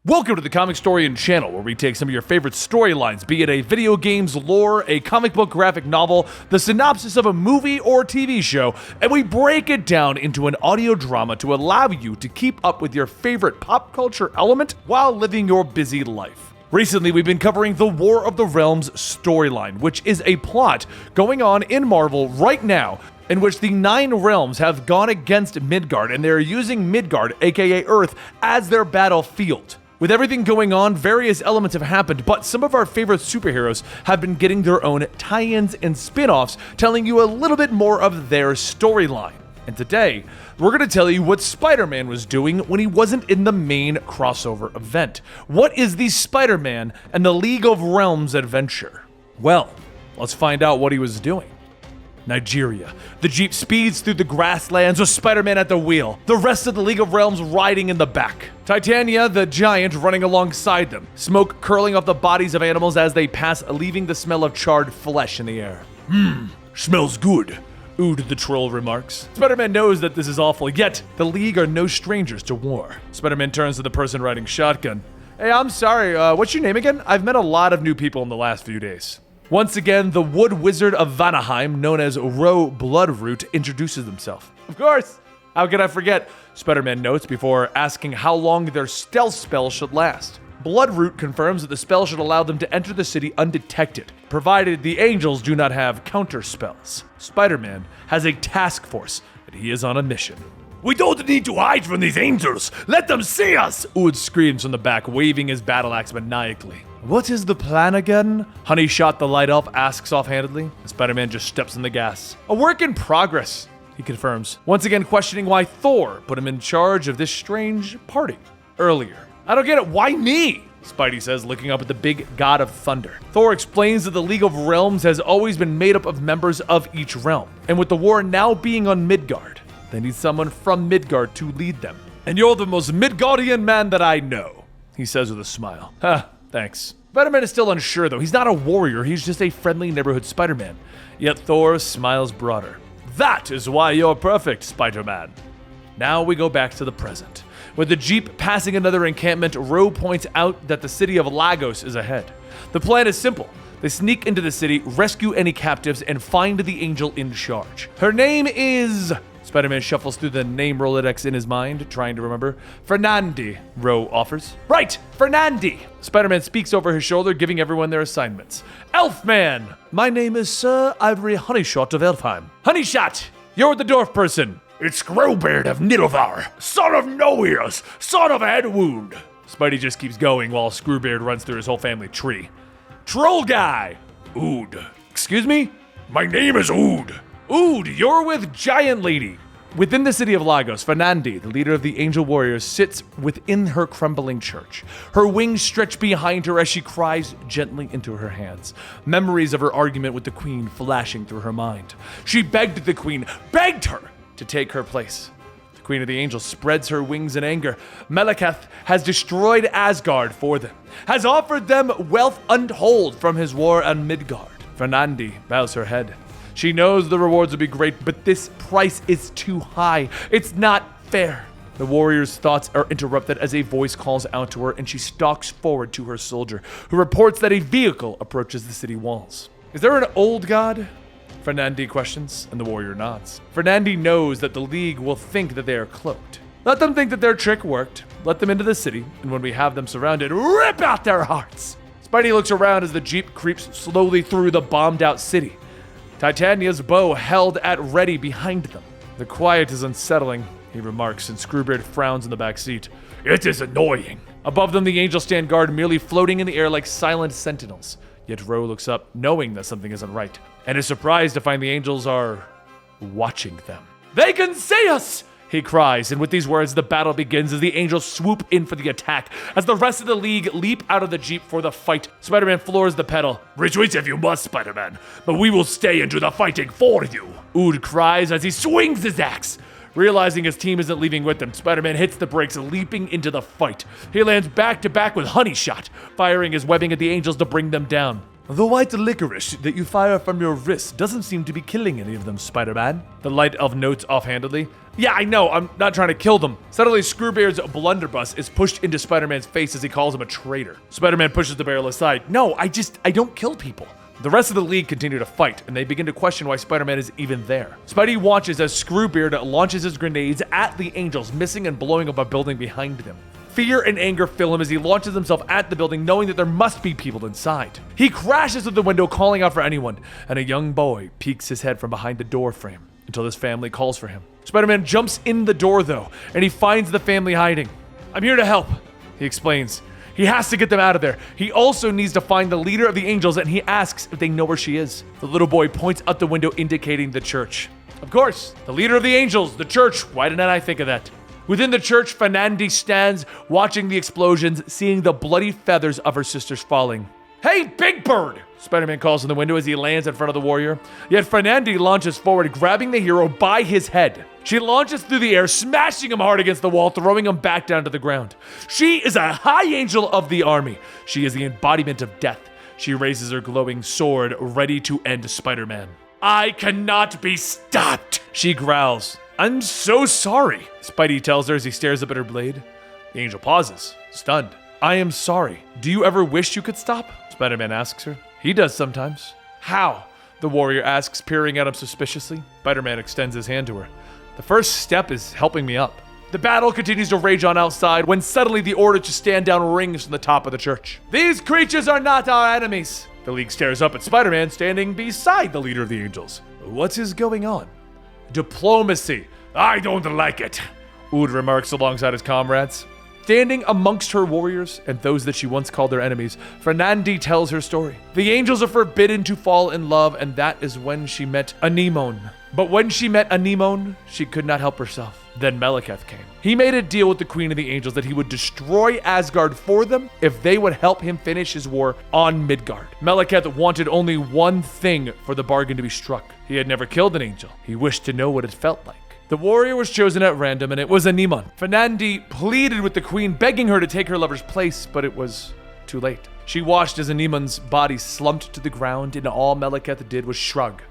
Welcome to the Comicstorian channel, where we take some of your favorite storylines, be it a video game's lore, a comic book graphic novel, the synopsis of a movie or TV show, and we break it down into an audio drama to allow you to keep up with your favorite pop culture element while living your busy life. Recently, we've been covering the War of the Realms storyline, which is a plot going on in Marvel right now, in which the 9 realms have gone against Midgard, and they're using Midgard, aka Earth, as their battlefield. With everything going on, various elements have happened, but some of our favorite superheroes have been getting their own tie-ins and spin-offs, telling you a little bit more of their storyline. And today, we're going to tell you what Spider-Man was doing when he wasn't in the main crossover event. What is the Spider-Man and the League of Realms adventure? Well, let's find out what he was doing. Nigeria. The Jeep speeds through the grasslands with Spider-Man at the wheel, the rest of the League of Realms riding in the back. Titania, the giant, running alongside them, smoke curling off the bodies of animals as they pass, leaving the smell of charred flesh in the air. Smells good, Ood the troll remarks. Spider-Man knows that this is awful, yet the League are no strangers to war. Spider-Man turns to the person riding shotgun. Hey, I'm sorry, what's your name again? I've met a lot of new people in the last few days. Once again, the Wood Wizard of Vanaheim, known as Ro Bloodroot, introduces himself. Of course! How could I forget? Spider-Man notes before asking how long their stealth spell should last. Bloodroot confirms that the spell should allow them to enter the city undetected, provided the angels do not have counter spells. Spider-Man has a task force, and he is on a mission. We don't need to hide from these angels! Let them see us! Ood screams from the back, waving his battle axe maniacally. What is the plan again? Honey Shot the Light Elf asks offhandedly. Spider-Man just steps on the gas. A work in progress, he confirms, once again questioning why Thor put him in charge of this strange party earlier. I don't get it, why me? Spidey says, looking up at the big god of thunder. Thor explains that the League of Realms has always been made up of members of each realm, and with the war now being on Midgard, they need someone from Midgard to lead them. And you're the most Midgardian man that I know, he says with a smile. Thanks. Spider-Man is still unsure, though. He's not a warrior, he's just a friendly neighborhood Spider-Man. Yet Thor smiles broader. That is why you're perfect, Spider-Man. Now we go back to the present. With the Jeep passing another encampment, Ro points out that the city of Lagos is ahead. The plan is simple. They sneak into the city, rescue any captives, and find the angel in charge. Her name is... Spider-Man shuffles through the name Rolodex in his mind, trying to remember. Fernandi, Ro offers. Right, Fernandi! Spider-Man speaks over his shoulder, giving everyone their assignments. Elfman! My name is Sir Ivory Honeyshot of Elfheim. Honeyshot! You're the dwarf person. It's Growbeard of Nidovar, son of No Ears, son of a head wound. Spidey just keeps going while Screwbeard runs through his whole family tree. Troll guy! Ood. Excuse me? My name is Ood. Ood, you're with Giant Lady. Within the city of Lagos, Fernandi, the leader of the Angel Warriors, sits within her crumbling church. Her wings stretch behind her as she cries gently into her hands, memories of her argument with the Queen flashing through her mind. She begged the Queen, begged her to take her place. The Queen of the Angels spreads her wings in anger. Meleketh has destroyed Asgard for them, has offered them wealth untold from his war on Midgard. Fernandi bows her head. She knows the rewards will be great, but this price is too high. It's not fair. The warrior's thoughts are interrupted as a voice calls out to her, and she stalks forward to her soldier, who reports that a vehicle approaches the city walls. Is there an old god? Fernandi questions, and the warrior nods. Fernandi knows that the League will think that they are cloaked. Let them think that their trick worked. Let them into the city, and when we have them surrounded, rip out their hearts. Spidey looks around as the Jeep creeps slowly through the bombed-out city. Titania's bow held at ready behind them. The quiet is unsettling, he remarks, and Screwbeard frowns in the back seat. It is annoying. Above them, the angels stand guard, merely floating in the air like silent sentinels. Yet Ro looks up, knowing that something isn't right, and is surprised to find the angels are watching them. They can see us! He cries, and with these words, the battle begins as the angels swoop in for the attack, as the rest of the League leap out of the Jeep for the fight. Spider-Man floors the pedal. Retreat if you must, Spider-Man, but we will stay and do the fighting for you. Ood cries as he swings his axe. Realizing his team isn't leaving with him, Spider-Man hits the brakes, leaping into the fight. He lands back-to-back with Honeyshot, firing his webbing at the angels to bring them down. The white licorice that you fire from your wrist doesn't seem to be killing any of them, Spider-Man. The light elf notes offhandedly. Yeah, I know, I'm not trying to kill them. Suddenly, Screwbeard's blunderbuss is pushed into Spider-Man's face as he calls him a traitor. Spider-Man pushes the barrel aside. No, I don't kill people. The rest of the league continue to fight, and they begin to question why Spider-Man is even there. Spidey watches as Screwbeard launches his grenades at the Angels, missing and blowing up a building behind them. Fear and anger fill him as he launches himself at the building, knowing that there must be people inside. He crashes through the window, calling out for anyone, and a young boy peeks his head from behind the door frame until his family calls for him. Spider-Man jumps in the door, though, and he finds the family hiding. I'm here to help, he explains. He has to get them out of there. He also needs to find the leader of the Angels, and he asks if they know where she is. The little boy points out the window, indicating the church. Of course, the leader of the Angels, the church. Why didn't I think of that? Within the church, Fernandi stands, watching the explosions, seeing the bloody feathers of her sisters falling. Hey, Big Bird! Spider-Man calls from the window as he lands in front of the warrior. Yet Fernandi launches forward, grabbing the hero by his head. She launches through the air, smashing him hard against the wall, throwing him back down to the ground. She is a high angel of the army. She is the embodiment of death. She raises her glowing sword, ready to end Spider-Man. I cannot be stopped, she growls. I'm so sorry, Spidey tells her as he stares up at her blade. The angel pauses, stunned. I am sorry. Do you ever wish you could stop? Spider-Man asks her. He does sometimes. How? The warrior asks, peering at him suspiciously. Spider-Man extends his hand to her. The first step is helping me up. The battle continues to rage on outside when suddenly the order to stand down rings from the top of the church. These creatures are not our enemies. The League stares up at Spider-Man standing beside the leader of the Angels. What is going on? Diplomacy. I don't like it, Ood remarks alongside his comrades. Standing amongst her warriors and those that she once called their enemies, Fernandi tells her story. The Angels are forbidden to fall in love, and that is when she met Anemone. But when she met Anemone, she could not help herself. Then Malekith came. He made a deal with the Queen of the Angels that he would destroy Asgard for them if they would help him finish his war on Midgard. Malekith wanted only one thing for the bargain to be struck. He had never killed an angel. He wished to know what it felt like. The warrior was chosen at random, and it was Anemone. Fernandi pleaded with the queen, begging her to take her lover's place, but it was too late. She watched as Anemone's body slumped to the ground, and all Malekith did was shrug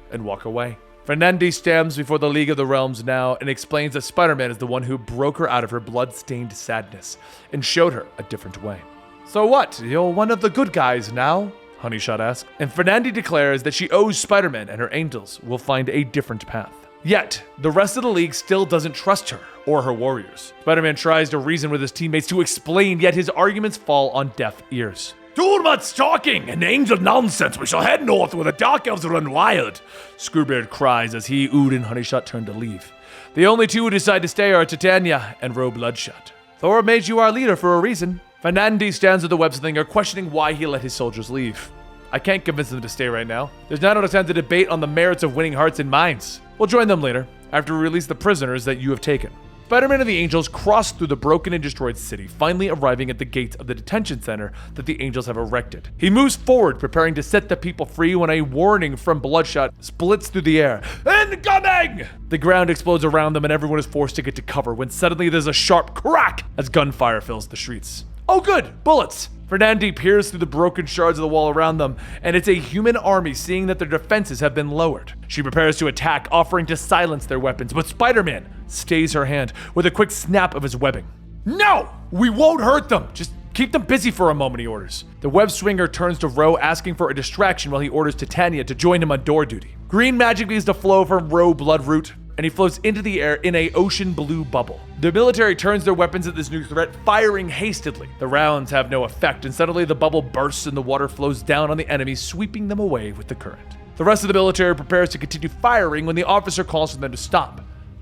and walk away. Fernandi stands before the League of the Realms now and explains that Spider-Man is the one who broke her out of her blood-stained sadness and showed her a different way. So what? You're one of the good guys now? Honeyshot asks. And Fernandi declares that she owes Spider-Man and her angels will find a different path. Yet, the rest of the League still doesn't trust her or her warriors. Spider-Man tries to reason with his teammates to explain, yet his arguments fall on deaf ears. Too much talking and angel nonsense. We shall head north where the Dark Elves run wild, Screwbeard cries as he, Ood, and Honeyshot turn to leave. The only two who decide to stay are Titania and Roe Bloodshot. Thor made you our leader for a reason. Fernandi stands with the web slinger, questioning why he let his soldiers leave. I can't convince them to stay right now. There's not enough time to debate on the merits of winning hearts and minds. We'll join them later, after we release the prisoners that you have taken. Spider-Man and the Angels cross through the broken and destroyed city, finally arriving at the gates of the detention center that the Angels have erected. He moves forward, preparing to set the people free when a warning from Bloodshot splits through the air. Incoming! The ground explodes around them and everyone is forced to get to cover when suddenly there's a sharp crack as gunfire fills the streets. Oh good, bullets! Fernandi peers through the broken shards of the wall around them, and it's a human army seeing that their defenses have been lowered. She prepares to attack, offering to silence their weapons, but Spider-Man stays her hand with a quick snap of his webbing. No! We won't hurt them! Just keep them busy for a moment, he orders. The web swinger turns to Roe, asking for a distraction while he orders Titania to join him on door duty. Green magic begins to flow from Roe Bloodroot, and he floats into the air in a ocean blue bubble. The military turns their weapons at this new threat, firing hastily. The rounds have no effect, and suddenly the bubble bursts and the water flows down on the enemy, sweeping them away with the current. The rest of the military prepares to continue firing when the officer calls for them to stop.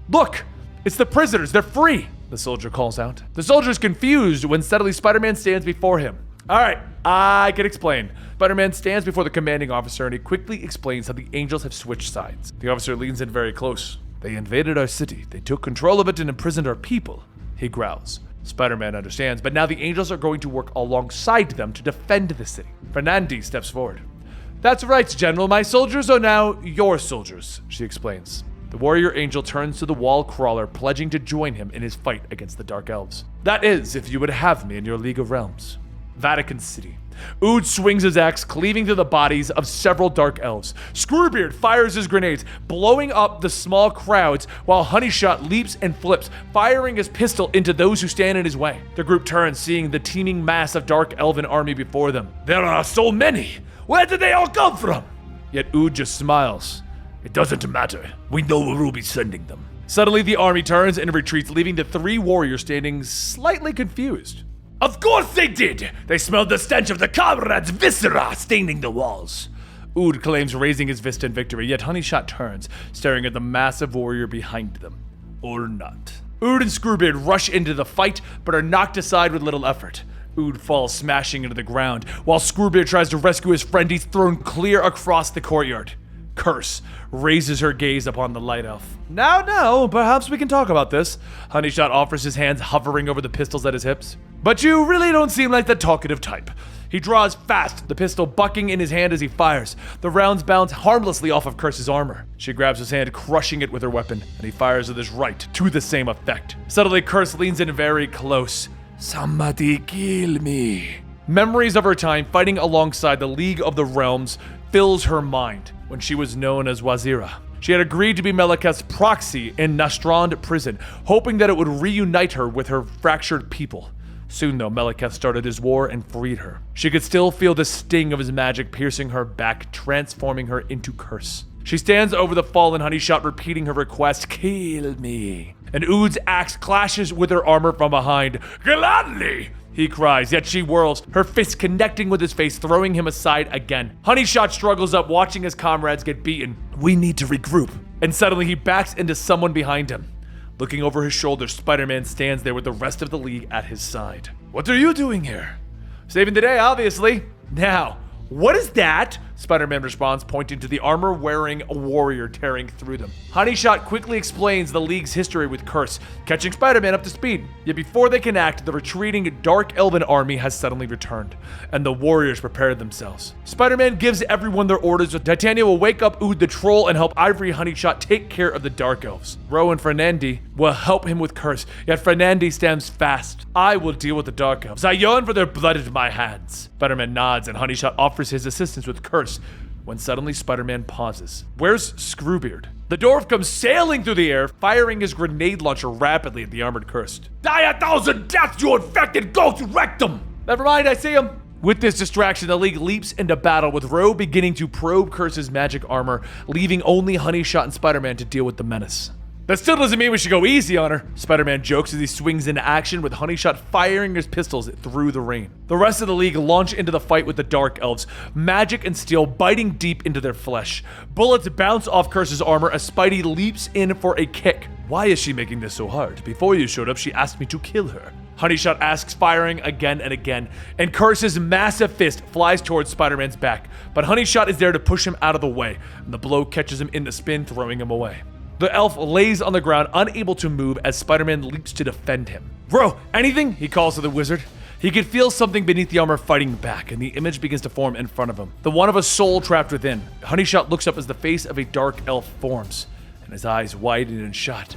Look! It's the prisoners! They're free! The soldier calls out. The soldier is confused when suddenly Spider-Man stands before him. Alright, I can explain. Spider-Man stands before the commanding officer and he quickly explains how the Angels have switched sides. The officer leans in very close. They invaded our city. They took control of it and imprisoned our people, he growls. Spider-Man understands, but now the Angels are going to work alongside them to defend the city. Fernandi steps forward. That's right, General. My soldiers are now your soldiers, she explains. The warrior angel turns to the wall crawler, pledging to join him in his fight against the Dark Elves. That is, if you would have me in your League of Realms. Vatican City. Ood swings his axe, cleaving through the bodies of several dark elves. Screwbeard fires his grenades, blowing up the small crowds, while Honeyshot leaps and flips, firing his pistol into those who stand in his way. The group turns, seeing the teeming mass of dark elven army before them. There are so many! Where did they all come from? Yet Ood just smiles. It doesn't matter. We know where we'll be sending them. Suddenly, the army turns and retreats, leaving the 3 warriors standing slightly confused. Of course they did! They smelled the stench of the comrades' viscera staining the walls. Ood claims, raising his fist in victory, yet Honeyshot turns, staring at the massive warrior behind them. Or not. Ood and Screwbeard rush into the fight, but are knocked aside with little effort. Ood falls smashing into the ground, while Screwbeard tries to rescue his friend. He's thrown clear across the courtyard. Curse raises her gaze upon the light elf. Now, perhaps we can talk about this. Honeyshot offers his hands, hovering over the pistols at his hips. But you really don't seem like the talkative type. He draws fast, the pistol bucking in his hand as he fires. The rounds bounce harmlessly off of Curse's armor. She grabs his hand, crushing it with her weapon, and he fires with his right, to the same effect. Suddenly, Curse leans in very close. Somebody kill me. Memories of her time fighting alongside the League of the Realms fills her mind when she was known as Wazira. She had agreed to be Meleketh's proxy in Nastrand prison, hoping that it would reunite her with her fractured people. Soon, though, Meleketh started his war and freed her. She could still feel the sting of his magic piercing her back, transforming her into Curse. She stands over the fallen Honeyshot, repeating her request, kill me. And Ood's axe clashes with her armor from behind. Gladly! He cries, yet she whirls, her fist connecting with his face, throwing him aside again. Honeyshot struggles up, watching his comrades get beaten. We need to regroup. And suddenly he backs into someone behind him. Looking over his shoulder, Spider-Man stands there with the rest of the League at his side. What are you doing here? Saving the day, obviously. Now, what is that? Spider-Man responds, pointing to the armor-wearing warrior tearing through them. Honeyshot quickly explains the League's history with Curse, catching Spider-Man up to speed. Yet before they can act, the retreating Dark Elven army has suddenly returned, and the warriors prepare themselves. Spider-Man gives everyone their orders. Titania will wake up Ood the Troll and help Ivory Honeyshot take care of the Dark Elves. Ro and Fernandi will help him with Curse, yet Fernandi stands fast. I will deal with the Dark Elves. I yearn for their blood at my hands. Spider-Man nods, and Honeyshot offers his assistance with Curse, when suddenly Spider-Man pauses. Where's Screwbeard? The dwarf comes sailing through the air, firing his grenade launcher rapidly at the armored Curse. Die 1,000 deaths, you infected ghost rectum! Never mind, I see him. With this distraction, the League leaps into battle, with Ro beginning to probe Curse's magic armor, leaving only Honeyshot and Spider-Man to deal with the menace. That still doesn't mean we should go easy on her, Spider-Man jokes as he swings into action, with Honeyshot firing his pistols through the rain. The rest of the League launch into the fight with the Dark Elves, magic and steel biting deep into their flesh. Bullets bounce off Curse's armor as Spidey leaps in for a kick. Why is she making this so hard? Before you showed up, she asked me to kill her. Honeyshot asks, firing again and again, and Curse's massive fist flies towards Spider-Man's back, but Honeyshot is there to push him out of the way, and the blow catches him in the spin, throwing him away. The elf lays on the ground, unable to move, as Spider-Man leaps to defend him. Bro, anything? He calls to the wizard. He could feel something beneath the armor fighting back, and the image begins to form in front of him. The one of a soul trapped within. Honeyshot looks up as the face of a dark elf forms, and his eyes widen and shut.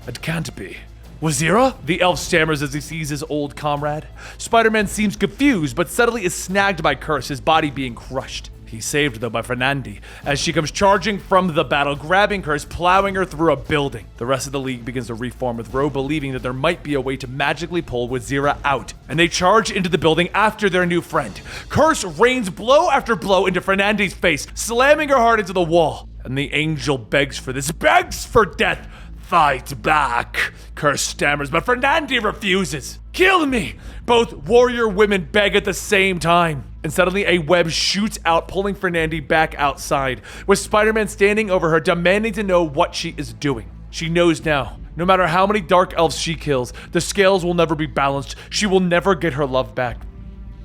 It can't be. Wazira? The elf stammers as he sees his old comrade. Spider-Man seems confused, but suddenly is snagged by Curse, his body being crushed. He's saved, though, by Fernandi, as she comes charging from the battle, grabbing Curse, plowing her through a building. The rest of the League begins to reform, with Ro believing that there might be a way to magically pull Wazira out, and they charge into the building after their new friend. Curse rains blow after blow into Fernandi's face, slamming her hard into the wall, and the angel begs for death. Fight back, Curse stammers, but Fernandi refuses. Kill me! Both warrior women beg at the same time. And suddenly a web shoots out, pulling Fernandi back outside, with Spider-Man standing over her, demanding to know what she is doing. She knows now. No matter how many dark elves she kills, the scales will never be balanced. She will never get her love back.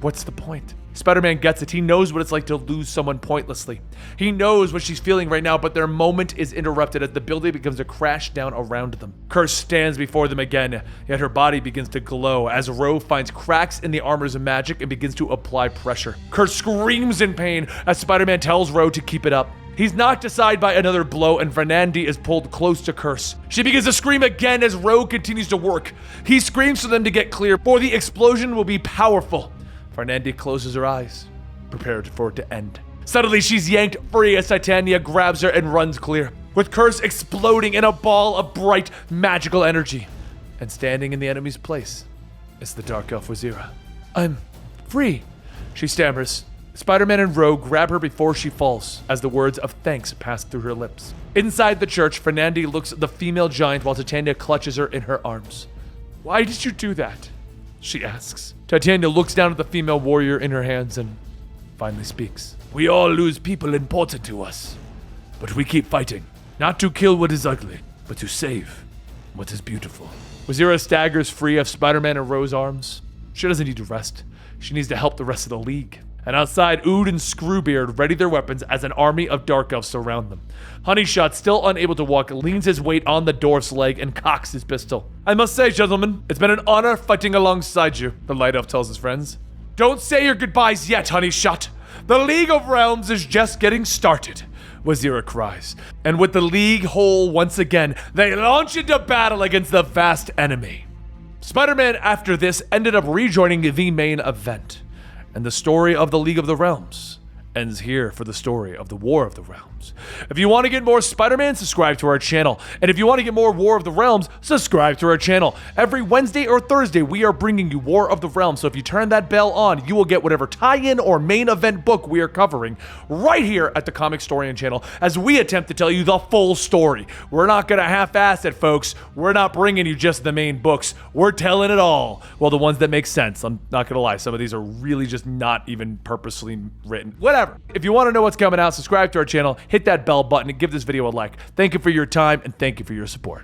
What's the point? Spider-Man gets it. He knows what it's like to lose someone pointlessly. He knows what she's feeling right now, but their moment is interrupted as the building begins to crash down around them. Curse stands before them again, yet her body begins to glow as Ro finds cracks in the armor's magic and begins to apply pressure. Curse screams in pain as Spider-Man tells Ro to keep it up. He's knocked aside by another blow, and Fernandi is pulled close to Curse. She begins to scream again as Ro continues to work. He screams for them to get clear, for the explosion will be powerful. Fernandi closes her eyes, prepared for it to end. Suddenly, she's yanked free as Titania grabs her and runs clear, with Curse exploding in a ball of bright, magical energy. And standing in the enemy's place is the Dark Elf Wazira. "I'm free," she stammers. Spider-Man and Rogue grab her before she falls, as the words of thanks pass through her lips. Inside the church, Fernandi looks at the female giant while Titania clutches her in her arms. "Why did you do that?" she asks. Titania looks down at the female warrior in her hands and finally speaks. "We all lose people important to us, but we keep fighting. Not to kill what is ugly, but to save what is beautiful." Wazira staggers free of Spider-Man and Rogue's arms. She doesn't need to rest. She needs to help the rest of the League. And outside, Ood and Screwbeard ready their weapons as an army of Dark Elves surround them. Honeyshot, still unable to walk, leans his weight on the dwarf's leg and cocks his pistol. "I must say, gentlemen, it's been an honor fighting alongside you," the Light Elf tells his friends. "Don't say your goodbyes yet, Honeyshot. The League of Realms is just getting started," Wazira cries. And with the League whole once again, they launch into battle against the vast enemy. Spider-Man, after this, ended up rejoining the main event. And the story of the League of the Realms ends here for the story of the War of the Realms. If you want to get more Spider-Man, subscribe to our channel. And if you want to get more War of the Realms, subscribe to our channel. Every Wednesday or Thursday, we are bringing you War of the Realms. So if you turn that bell on, you will get whatever tie-in or main event book we are covering right here at the Comicstorian channel as we attempt to tell you the full story. We're not going to half-ass it, folks. We're not bringing you just the main books. We're telling it all. Well, the ones that make sense. I'm not going to lie. Some of these are really just not even purposely written. Whatever. If you want to know what's coming out, subscribe to our channel, hit that bell button, and give this video a like. Thank you for your time, and thank you for your support.